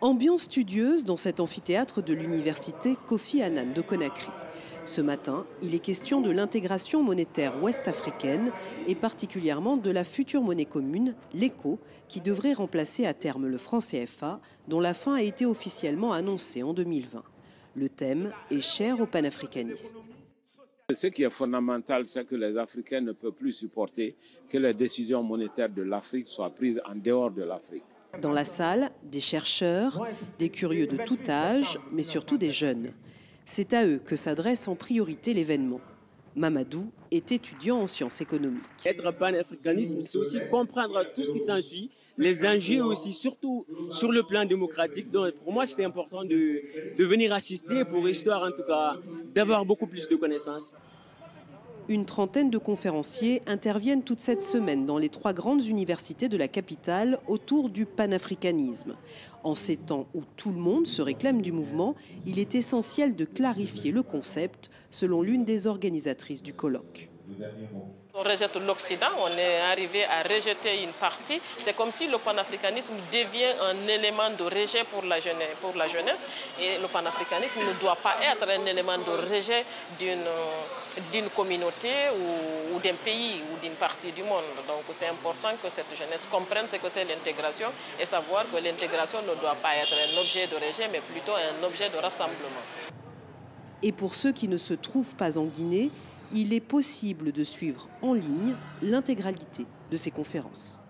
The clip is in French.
Ambiance studieuse dans cet amphithéâtre de l'université Kofi Annan de Conakry. Ce matin, il est question de l'intégration monétaire ouest-africaine et particulièrement de la future monnaie commune, l'ECO, qui devrait remplacer à terme le franc CFA, dont la fin a été officiellement annoncée en 2020. Le thème est cher aux panafricanistes. Ce qui est fondamental, c'est que les Africains ne peuvent plus supporter que les décisions monétaires de l'Afrique soient prises en dehors de l'Afrique. Dans la salle, des chercheurs, des curieux de tout âge, mais surtout des jeunes. C'est à eux que s'adresse en priorité l'événement. Mamadou est étudiant en sciences économiques. Être panafricanisme, c'est aussi comprendre tout ce qui s'ensuit, les enjeux aussi, surtout sur le plan démocratique. Donc pour moi, c'était important de venir assister pour histoire, en tout cas, d'avoir beaucoup plus de connaissances. Une trentaine de conférenciers interviennent toute cette semaine dans les 3 grandes universités de la capitale autour du panafricanisme. En ces temps où tout le monde se réclame du mouvement, il est essentiel de clarifier le concept, selon l'une des organisatrices du colloque. On rejette l'Occident, on est arrivé à rejeter une partie. C'est comme si le panafricanisme devient un élément de rejet pour la jeunesse. Et le panafricanisme ne doit pas être un élément de rejet d'une communauté ou d'un pays ou d'une partie du monde. Donc c'est important que cette jeunesse comprenne ce que c'est l'intégration et savoir que l'intégration ne doit pas être un objet de rejet, mais plutôt un objet de rassemblement. Et pour ceux qui ne se trouvent pas en Guinée, il est possible de suivre en ligne l'intégralité de ces conférences.